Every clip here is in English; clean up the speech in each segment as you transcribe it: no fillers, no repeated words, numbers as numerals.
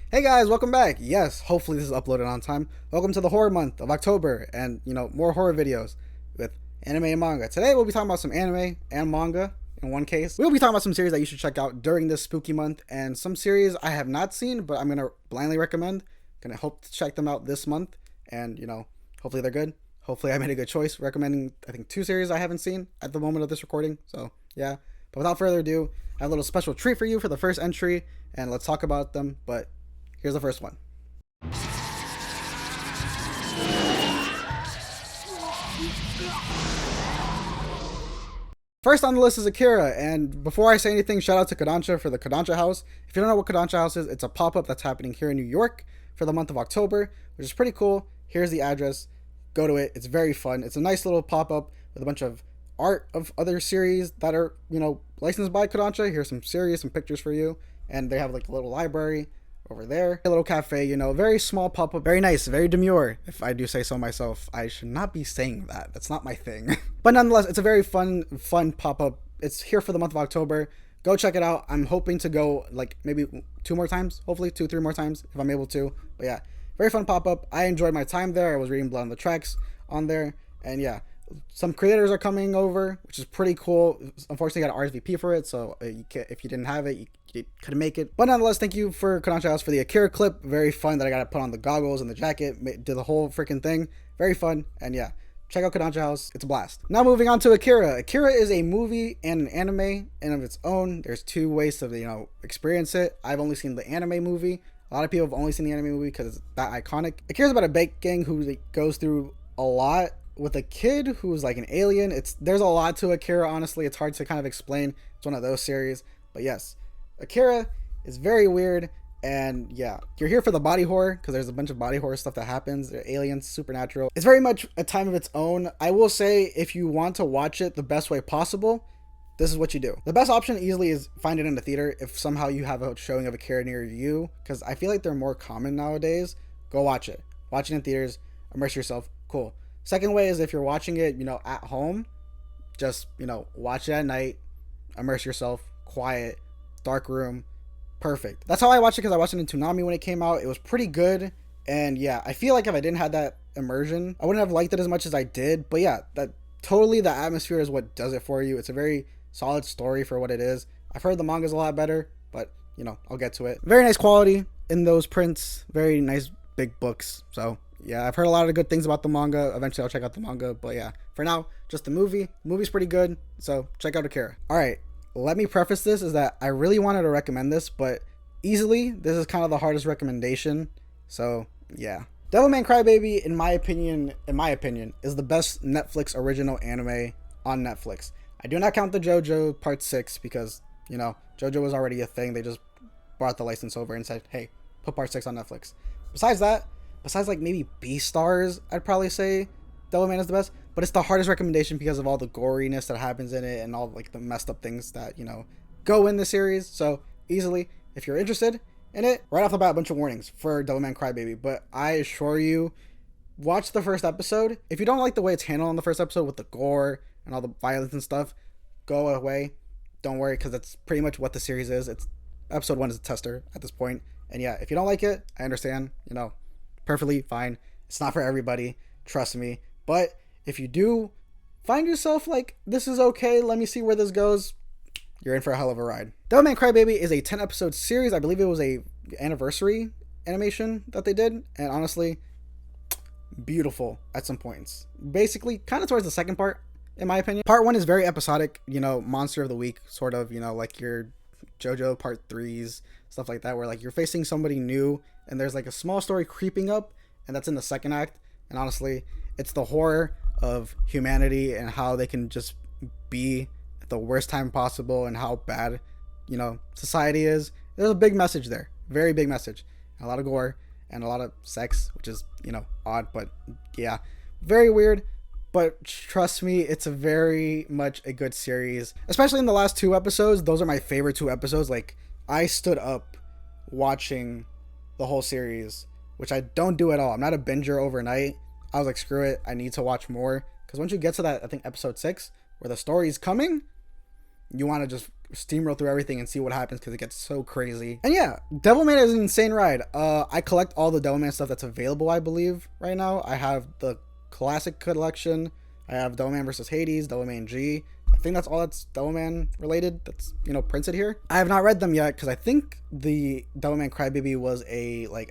Hey guys, welcome back. Yes, hopefully this is uploaded on time. Welcome to the horror month of October and, more horror videos with anime and manga. Today we'll be talking about some anime and manga in one case. We'll be talking about some series that you should check out during this spooky month and some series I have not seen, but I'm going to blindly recommend. Going to hope to check them out this month and, hopefully they're good. Hopefully I made a good choice recommending, I think, 2 series I haven't seen at the moment of this recording. So, yeah. But without further ado, I have a little special treat for you for the first entry and let's talk about them. But here's the first one. First on the list is Akira, and before I say anything, shout out to Kodansha for the Kodansha House. If you don't know what Kodansha House is, it's a pop-up that's happening here in New York for the month of October, which is pretty cool. Here's the address. Go to it. It's very fun. It's a nice little pop-up with a bunch of art of other series that are, licensed by Kodansha. Here's some series, some pictures for you, and they have like a little library over there, a little cafe, very small pop-up, very nice, very demure, if I do say so myself. I should not be saying that. That's not my thing. But nonetheless, it's a very fun pop-up. It's here for the month of October. Go check it out. I'm hoping to go like maybe 2 more times, hopefully 2-3 more times if I'm able to. But yeah, very fun pop-up. I enjoyed my time there. I was reading Blood on the Tracks on there, and yeah, some creators are coming over, which is pretty cool. Unfortunately, I got an RSVP for it, so if you didn't have it, you couldn't make it. But nonetheless, thank you for Kodansha House for the Akira clip. Very fun that I got to put on the goggles and the jacket, did the whole freaking thing. Very fun, and yeah, check out Kodansha House. It's a blast. Now moving on to Akira. Akira is a movie and an anime in of its own. There's 2 ways to experience it. I've only seen the anime movie. A lot of people have only seen the anime movie because it's that iconic. Akira's about a bake gang who goes through a lot with a kid who's like an alien. There's a lot to Akira, honestly. It's hard to kind of explain. It's one of those series. But yes, Akira is very weird, and yeah, you're here for the body horror because there's a bunch of body horror stuff that happens. They're aliens, supernatural. It's very much a time of its own. I will say, if you want to watch it the best way possible, this is what you do. The best option easily is find it in the theater if somehow you have a showing of Akira near you, because I feel like they're more common nowadays. Go watch it. Watch it in theaters. Immerse yourself. Cool. Second way is if you're watching it, at home, just, watch it at night, immerse yourself, quiet, dark room, perfect. That's how I watched it, because I watched it in Toonami when it came out. It was pretty good, and yeah, I feel like if I didn't have that immersion, I wouldn't have liked it as much as I did. But yeah, the atmosphere is what does it for you. It's a very solid story for what it is. I've heard the manga's a lot better, but, I'll get to it. Very nice quality in those prints, very nice big books, so yeah, I've heard a lot of good things about the manga. Eventually I'll check out the manga, but yeah, for now, just the movie. The movie's pretty good, so check out Akira. Alright, let me preface this is that I really wanted to recommend this, but easily, this is kind of the hardest recommendation, so yeah. Devilman Crybaby, in my opinion, is the best Netflix original anime on Netflix. I do not count the JoJo Part 6 because, JoJo was already a thing. They just brought the license over and said, hey, put Part 6 on Netflix. Besides like maybe Beastars, I'd probably say Devilman is the best, but it's the hardest recommendation because of all the goriness that happens in it and all like the messed up things that, go in the series. So easily, if you're interested in it, right off the bat, a bunch of warnings for Devilman Crybaby, but I assure you, watch the first episode. If you don't like the way it's handled on the first episode with the gore and all the violence and stuff, go away. Don't worry, because that's pretty much what the series is. It's episode 1 is a tester at this point. And yeah, if you don't like it, I understand, perfectly fine. It's not for everybody, trust me. But if you do find yourself like, this is okay, let me see where this goes, you're in for a hell of a ride. Devilman Crybaby is a 10-episode series. I believe it was a anniversary animation that they did, and honestly, beautiful at some points. Basically, kind of towards the second part, in my opinion. Part 1 is very episodic, monster of the week, sort of, like your JoJo Part 3s, stuff like that, where like you're facing somebody new and there's like a small story creeping up, and that's in the second act. And honestly, it's the horror of humanity and how they can just be at the worst time possible and how bad, society is. There's a big message there, very big message, a lot of gore and a lot of sex, which is, odd, but yeah, very weird. But trust me, it's a very much a good series, especially in the last 2 episodes. Those are my favorite 2 episodes. Like, I stood up watching the whole series, which I don't do at all. I'm not a binger overnight. I was like, screw it, I need to watch more, because once you get to that, I think episode 6, where the story's coming, you want to just steamroll through everything and see what happens because it gets so crazy. And yeah, Devilman is an insane ride. I collect all the Devilman stuff that's available, I believe, right now. I have the classic collection. I have Devilman vs. Hades, Devilman G. I think that's all that's Devilman related that's, printed here. I have not read them yet because I think the Devilman Crybaby was a like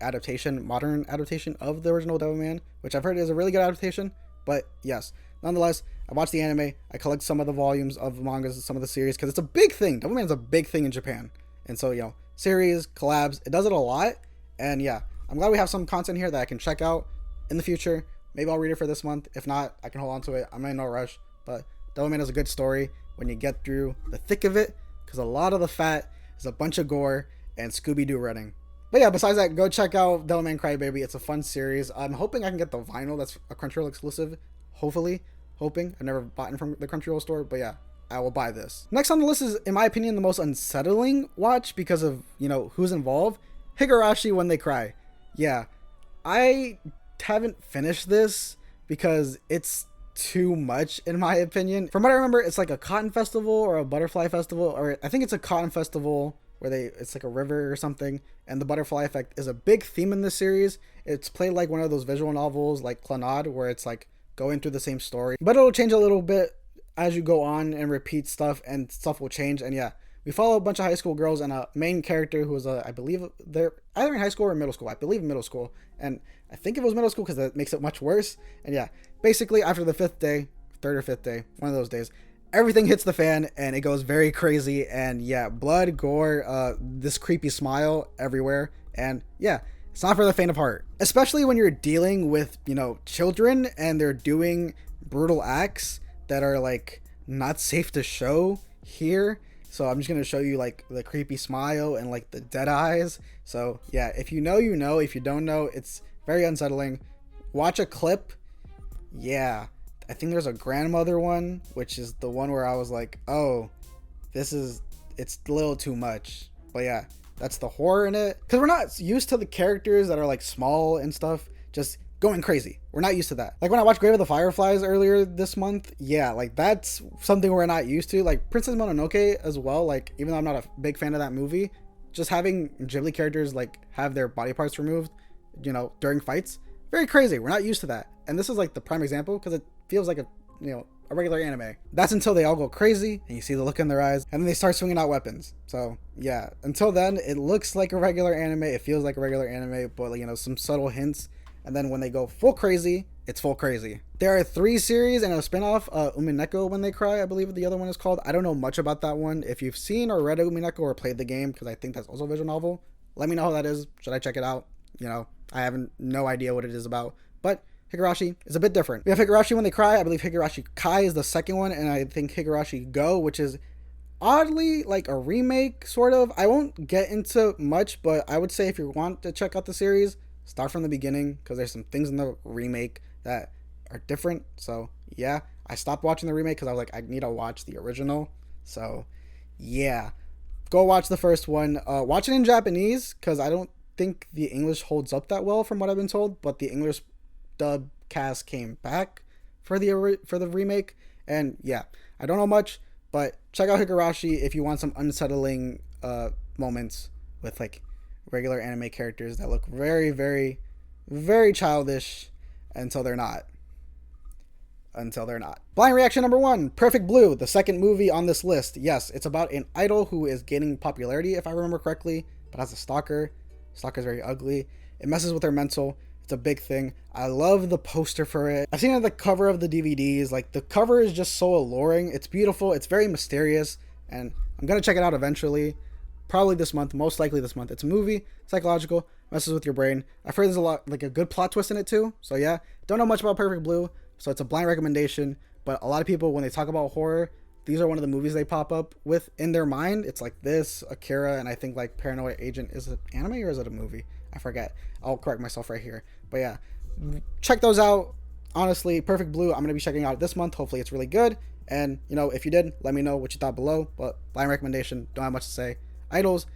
modern adaptation of the original Devilman, which I've heard is a really good adaptation. But yes, nonetheless, I watched the anime. I collect some of the volumes of mangas, some of the series, because it's a big thing. Devilman is a big thing in Japan. And so, series, collabs, it does it a lot. And yeah, I'm glad we have some content here that I can check out in the future. Maybe I'll read it for this month. If not, I can hold on to it. I'm in no rush. But Devilman is a good story when you get through the thick of it, because a lot of the fat is a bunch of gore and Scooby-Doo running. But yeah, besides that, go check out Devilman Crybaby. It's a fun series. I'm hoping I can get the vinyl that's a Crunchyroll exclusive. Hoping. I've never bought it from the Crunchyroll store, but yeah, I will buy this. Next on the list is, in my opinion, the most unsettling watch because of, who's involved. Higurashi When They Cry. Yeah, I haven't finished this because it's too much in my opinion. From what I remember, it's like a cotton festival or a butterfly festival, or I think it's a cotton festival where it's like a river or something, and the butterfly effect is a big theme in this series. It's played like one of those visual novels like Clannad, where it's like going through the same story, but it'll change a little bit as you go on and repeat stuff, and stuff will change. And yeah, we follow a bunch of high school girls and a main character who is I believe they're either in high school or middle school. I believe middle school, and I think it was middle school because that makes it much worse. And yeah, basically after the third or fifth day, one of those days, everything hits the fan and it goes very crazy. And yeah, blood, gore, this creepy smile everywhere. And yeah, it's not for the faint of heart, especially when you're dealing with, children and they're doing brutal acts that are like not safe to show here. So I'm just going to show you like the creepy smile and like the dead eyes. So yeah, if you know, if you don't know, it's very unsettling. Watch a clip. Yeah, I think there's a grandmother one, which is the one where I was like, oh, it's a little too much. But yeah, that's the horror in it, because we're not used to the characters that are like small and stuff just going crazy. We're not used to that. Like when I watched Grave of the Fireflies earlier this month, yeah, like that's something we're not used to. Like Princess Mononoke as well, like even though I'm not a big fan of that movie, just having Ghibli characters like have their body parts removed, during fights, very crazy. We're not used to that. And this is like the prime example because it feels like a regular anime. That's until they all go crazy and you see the look in their eyes and then they start swinging out weapons. So yeah, until then it looks like a regular anime, it feels like a regular anime, but some subtle hints. And then when they go full crazy, it's full crazy. There are 3 series and a spinoff, Umineko When They Cry, I believe the other one is called. I don't know much about that one. If you've seen or read Umineko or played the game, because I think that's also a visual novel, let me know how that is. Should I check it out? I have no idea what it is about. But Higurashi is a bit different. We have Higurashi When They Cry. I believe Higurashi Kai is the second one, and I think Higurashi Go, which is oddly like a remake, sort of. I won't get into much, but I would say if you want to check out the series, start from the beginning, because there's some things in the remake that are different. So yeah, I stopped watching the remake because I was like, I need to watch the original. So yeah, go watch the first one. Watch it in Japanese, because I don't think the English holds up that well from what I've been told, but the English dub cast came back for the remake. And yeah, I don't know much, but check out Higurashi if you want some unsettling moments with like regular anime characters that look very, very, very childish until they're not. Blind reaction number 1, Perfect Blue, the second movie on this list. Yes, it's about an idol who is gaining popularity, if I remember correctly, but has a stalker. Stalker's very ugly. It messes with her mental. It's a big thing. I love the poster for it. I've seen it on the cover of the DVDs. Like, the cover is just so alluring. It's beautiful. It's very mysterious. And I'm going to check it out eventually. Probably this month. Most likely this month. It's a movie. Psychological. Messes with your brain. I've heard there's a good plot twist in it too. So yeah. Don't know much about Perfect Blue. So it's a blind recommendation. But a lot of people, when they talk about horror, these are one of the movies they pop up with in their mind. It's like this, Akira, and I think like Paranoid Agent. Is it anime or is it a movie? I forget. I'll correct myself right here. But yeah, check those out. Honestly, Perfect Blue, I'm going to be checking out this month. Hopefully it's really good. And, if you did, let me know what you thought below. But blind recommendation, don't have much to say. Idols,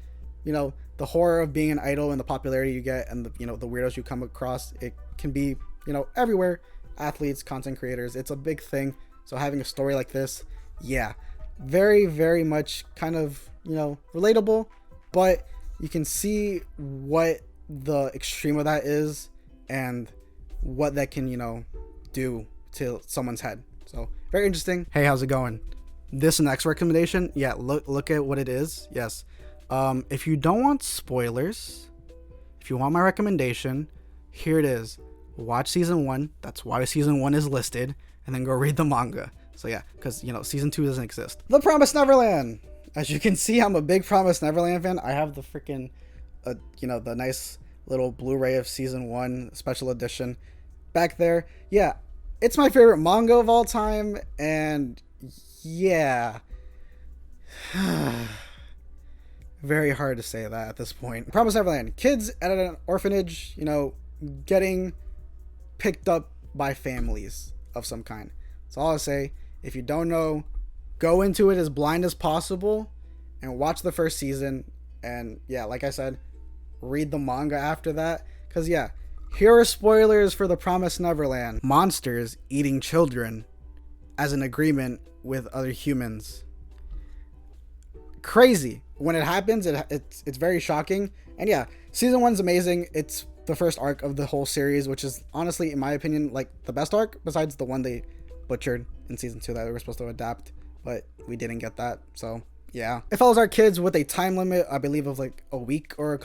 the horror of being an idol and the popularity you get and the weirdos you come across, it can be, everywhere. Athletes, content creators, it's a big thing. So having a story like this, yeah, very, very much kind of, relatable, but you can see what the extreme of that is and what that can, do to someone's head. So very interesting. Hey, how's it going? This next recommendation, yeah, look at what it is. Yes. If you don't want spoilers, if you want my recommendation, here it is. Watch season 1. That's why season 1 is listed, and then go read the manga. So yeah, because season 2 doesn't exist. The Promised Neverland. As you can see, I'm a big Promised Neverland fan. I have the freaking the nice little Blu-ray of season 1 special edition back there. Yeah, it's my favorite manga of all time, and yeah, very hard to say that at this point. Promised Neverland. Kids at an orphanage, getting picked up by families of some kind. That's all I'll say. If you don't know, go into it as blind as possible and watch the first season. And yeah, like I said, read the manga after that. Because yeah, here are spoilers for The Promised Neverland. Monsters eating children as an agreement with other humans. Crazy. When it happens, it's very shocking. And yeah, season 1's amazing. It's the first arc of the whole series, which is honestly, in my opinion, like the best arc besides the one they butchered in season 2 that they were supposed to adapt, but we didn't get that. So yeah, it follows our kids with a time limit, I believe, of like a week or it's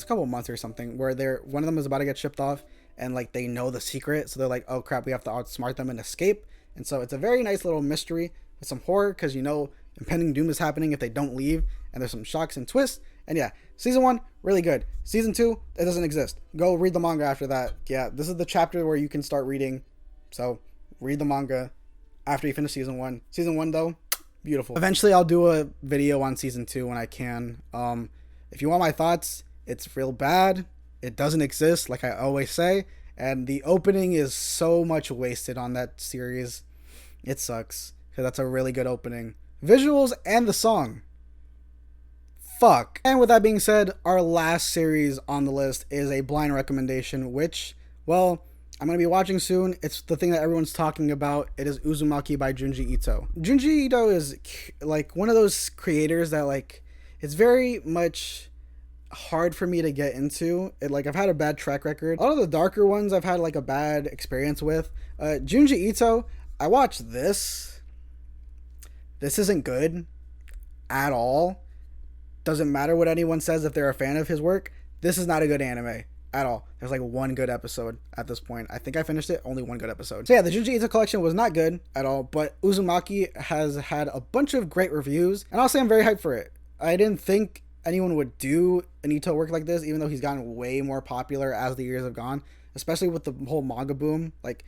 a couple months or something, where one of them is about to get shipped off, and like they know the secret, so they're like, oh crap, we have to outsmart them and escape. And so it's a very nice little mystery with some horror, because impending doom is happening if they don't leave, and there's some shocks and twists. And yeah, season 1 really good. Season 2, it doesn't exist. Go read the manga after that. Yeah, this is the chapter where you can start reading, so read the manga after you finish season 1. Season 1 though, beautiful. Eventually I'll do a video on season 2 when I can. If you want my thoughts, it's real bad. It doesn't exist, like I always say, and the opening is so much wasted on that series. It sucks, because that's a really good opening. Visuals and the song, fuck. And with that being said, our last series on the list is a blind recommendation, which, well, I'm going to be watching soon. It's the thing that everyone's talking about. It is Uzumaki by Junji Ito. Junji Ito is like one of those creators that like, it's very much hard for me to get into. I've had a bad track record. A lot of the darker ones I've had like a bad experience with. Junji Ito, I watched this. This isn't good at all. Doesn't matter what anyone says if they're a fan of his work. This is not a good anime at all. There's like one good episode at this point. I think I finished it. Only one good episode. So yeah, the Junji Ito collection was not good at all, but Uzumaki has had a bunch of great reviews, and I'll say I'm very hyped for it. I didn't think anyone would do an Ito work like this, even though he's gotten way more popular as the years have gone, especially with the whole manga boom. Like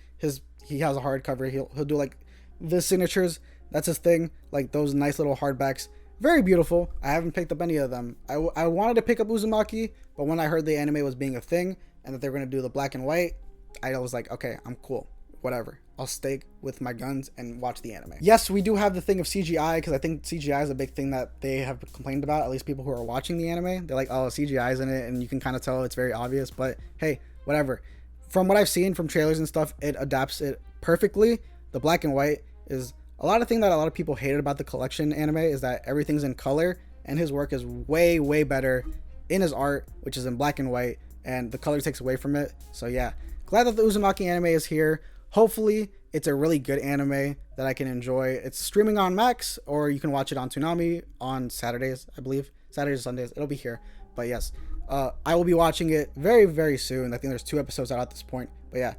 he has a hardcover. He'll do like the signatures. That's his thing. Like those nice little hardbacks. Very beautiful. I haven't picked up any of them. I wanted to pick up Uzumaki, but when I heard the anime was being a thing and that they were going to do the black and white, I was like, okay, I'm cool. Whatever. I'll stay with my guns and watch the anime. Yes, we do have the thing of CGI, because I think CGI is a big thing that they have complained about, at least people who are watching the anime. They're like, oh, CGI is in it, and you can kind of tell it's very obvious, but hey, whatever. From what I've seen from trailers and stuff, it adapts it perfectly. The black and white is a lot of thing that a lot of people hated about the collection anime, is that everything's in color, and his work is way, way better in his art, which is in black and white, and the color takes away from it. So yeah, glad that the Uzumaki anime is here. Hopefully it's a really good anime that I can enjoy. It's streaming on Max, or you can watch it on Toonami on Saturdays, I believe. Saturdays, Sundays, it'll be here. But yes, I will be watching it very, very soon. I think there's 2 episodes out at this point. But yeah,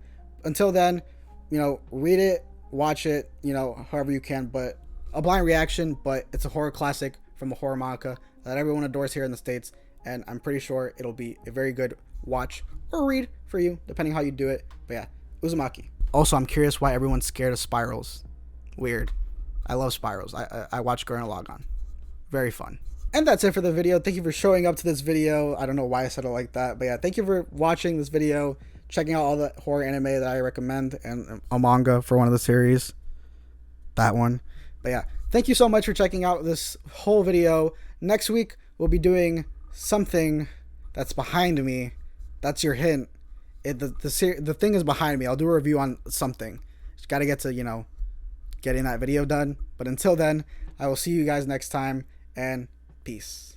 until then, read it, watch it, however you can. But a blind reaction, but it's a horror classic from a horror manga that everyone adores here in the States. And I'm pretty sure it'll be a very good watch or read for you, depending how you do it. But yeah, Uzumaki. Also, I'm curious why everyone's scared of spirals. Weird. I love spirals. I watch Gurren Lagann. Very fun. And that's it for the video. Thank you for showing up to this video. I don't know why I said it like that, but yeah, thank you for watching this video, checking out all the horror anime that I recommend, and a manga for one of the series. That one. But yeah, thank you so much for checking out this whole video. Next week, we'll be doing something that's behind me. That's your hint. The thing is behind me. I'll do a review on something. Just got to get to, getting that video done. But until then, I will see you guys next time, and peace.